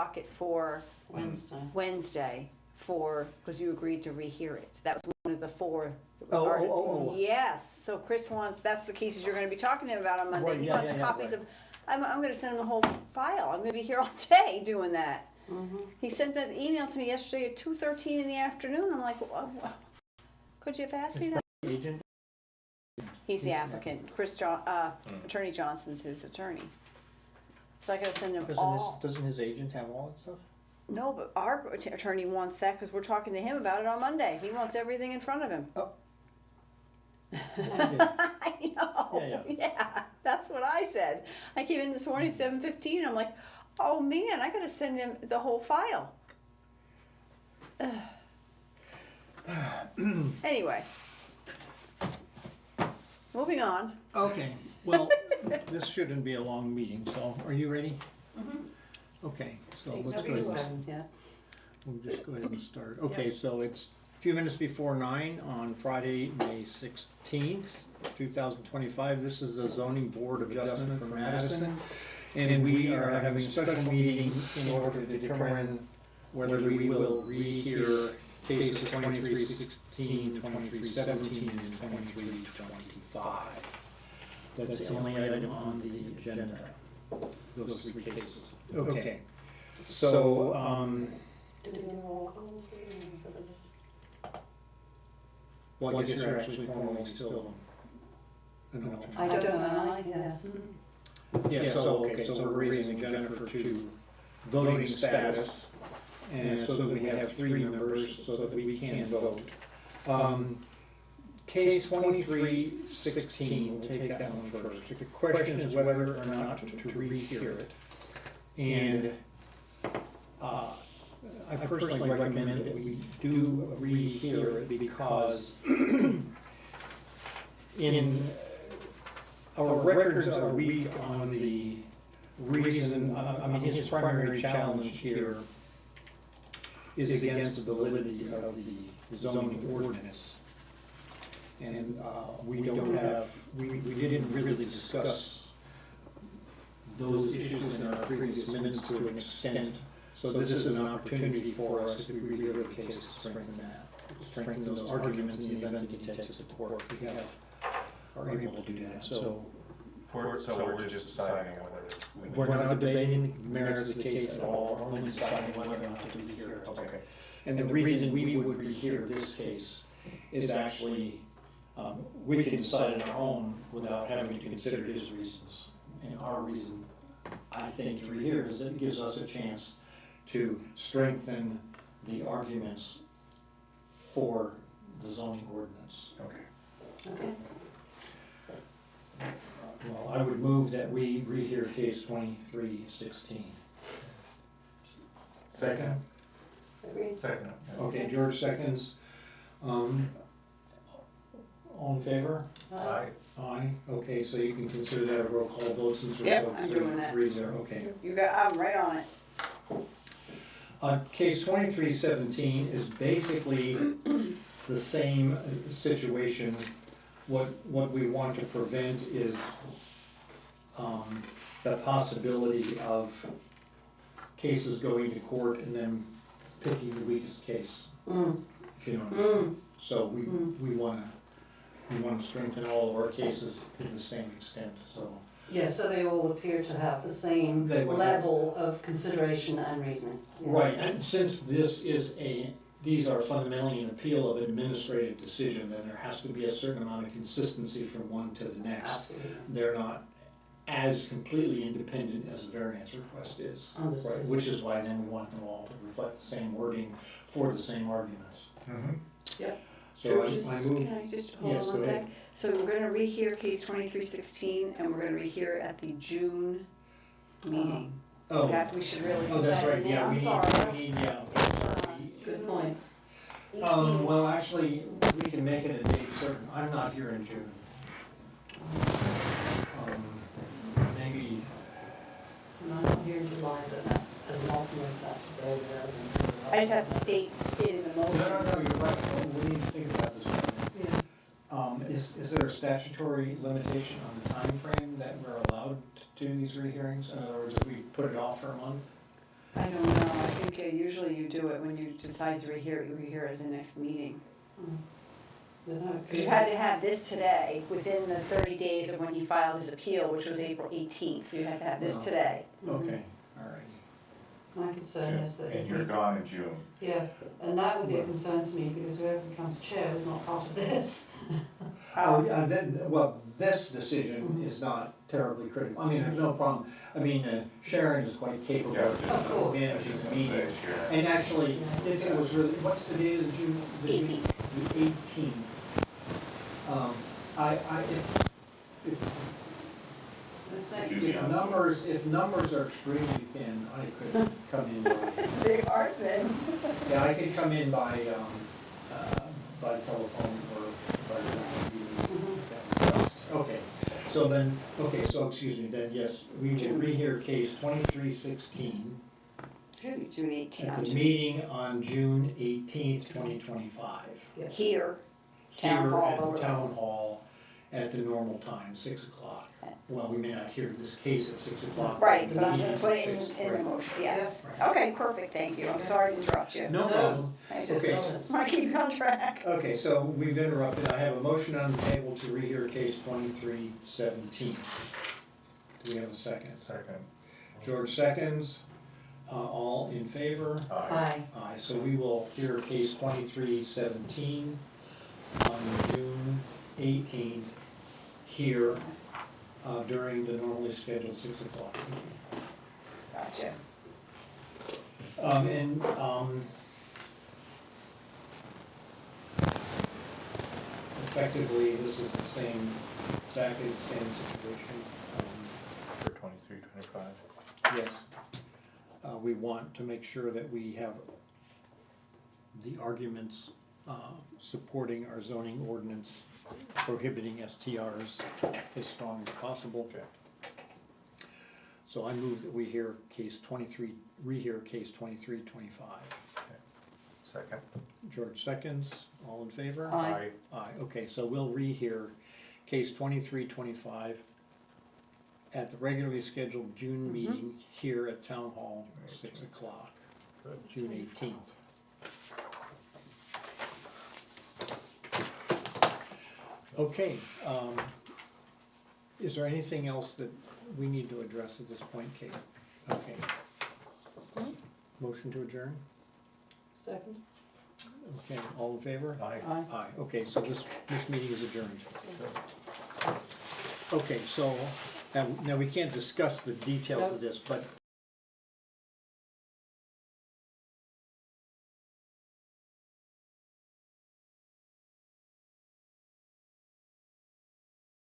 docket for Wednesday because you agreed to rehear it. That was one of the four. Oh. Yes, so Chris wants, that's the cases you're gonna be talking to him about on Monday. Right, He yeah, wants yeah, copies right. of, I'm gonna send him the whole file. I'm gonna be here all day doing that. He sent that email to me yesterday at 2:13 in the afternoon. I'm like, could you have asked me that? Agent? He's the applicant. Attorney Johnson's his attorney. So I gotta send him all. Doesn't his agent have all that stuff? No, but our attorney wants that because we're talking to him about it on Monday. He wants everything in front of him. Oh. I know. Yeah. That's what I said. I came in this morning at 7:15 and I'm like, oh man, I gotta send him the whole file. Anyway. Moving on. Okay, well, this shouldn't be a long meeting, so are you ready? Okay, so let's go ahead. We'll just go ahead and start. Okay, so it's a few minutes before 9 on Friday, May 16th, 2025. This is the zoning board of adjustment for Madison. And we are having a special meeting in order to determine whether we will rehear cases 2316, 2317, and 2325. That's the only item on the agenda, those three cases. Okay, so, well, I guess you're actually formally still an alternate. I don't know, I guess. Yeah, so, okay, so we're raising Jennifer to voting status, and so that we have 3 members so that we can vote. Case 2316, we'll take that one first. The question is whether or not to rehear it. And I personally recommend that we do rehear it because in our records are weak on the reason, I mean, his primary challenge here is against the validity of the zoning ordinance. And we don't have, we didn't really discuss those issues in our previous minutes to an extent. So this is an opportunity for us, if we rehear the case, to strengthen that, strengthen those arguments in the event that he takes it to court. We are able to do that. So we're just deciding whether we're not debating the merits of the case at all. We're only deciding whether or not to rehear it. Okay. And the reason we would rehear this case is actually, we can decide on our own without having to consider his reasons. And our reason, I think, to rehear is that it gives us a chance to strengthen the arguments for the zoning ordinance. Okay. Well, I would move that we rehear case 2316. Second? Agreed. Second. Okay, George seconds. All in favor? Aye. Aye. Okay, so you can consider that a roll call vote since we're Yep, so I'm doing that. 3-0. Okay. I'm right on it. Case 2317 is basically the same situation. What we want to prevent is the possibility of cases going to court and then picking the weakest case. If you know what I mean. So we want to strengthen all of our cases to the same extent. So. Yeah, so they all appear to have the same They would level of consideration and reasoning. Yeah. Right, and since these are fundamentally an appeal of administrative decision, then there has to be a certain amount of consistency from one to the next. Absolutely. They're not as completely independent as the variance request is. Understood. Right, which is why then we want them all to reflect the same wording for the same arguments. Yep. So George, I move. can I just hold Yes, on go one ahead. sec? So we're gonna rehear case 2316 and we're gonna rehear it at the June meeting. Oh, We should really oh, put that's that right, in there. yeah, I'm we sorry. need, yeah. Good point. Well, actually, we can make it a date certain. I'm not here in June. Maybe, I'm not here in July, but as an alternate, that's very relevant. I just have to state it in the motion. no, you're right. Oh, we need to think about this one. Yeah. Is there a statutory limitation on the time frame that we're allowed to do these rehearings? In other words, if we put it off for a month? I don't know. idea. Usually you do it when you decide to rehear it, you rehear it at the next meeting. Because you had to have this today, within the 30 days of when he filed his appeal, which was April 18th, so you had to have this today. Okay, all righty. My concern is that And if you're we, gone in June. yeah, and that would be a concern to me because whoever becomes chair is not part of this. Oh, well, this decision is not terribly critical. I mean, there's no problem. I mean, Sharon is quite capable Yeah, of Of course. managing the Say, meeting. sure. And actually, if it was really, what's the date of June? 18th. The 18th. This next, If numbers are extremely thin, I could come in by, They are then. yeah, I could come in by telephone or by the. Okay, so then, excuse me, then yes, we will rehear case 2316 Excuse me, June 18th. at the meeting on June 18th, 2025. yes. Here, Town Here Hall, at Lower the town hall at the normal time, 6 o'clock. Well, we may not hear this case at 6 o'clock. right, the but I'm meeting gonna is put at it 6, in the right. motion, yes. Yeah. Okay, perfect, thank you. I'm sorry to interrupt you. No No. problem. I just Okay. want to keep you on track. Okay, so we've interrupted. I have a motion on the table to rehear case 2317. Do we have a second? Second. George seconds. All in favor? Aye. Aye. Aye, so we will hear case 2317 on June 18th here during the normally scheduled 6 o'clock meeting. Gotcha. Effectively, this is the same, exactly the same situation. For 23, 25. Yes, we want to make sure that we have the arguments supporting our zoning ordinance prohibiting STRs as strong as possible. Okay. So I move that we hear case 23, rehear case 2325. Second. George seconds, all in favor? Aye. Aye, okay, so we'll rehear case 2325 at the regularly scheduled June meeting here at Town Hall, 6 o'clock, Good. June 18th. Okay, is there anything else that we need to address at this point, Kate? Okay. Motion to adjourn? Second? Okay, all in favor? Aye. Aye. Aye, okay, so this meeting is adjourned. Okay, so, now we can't discuss the details of this, but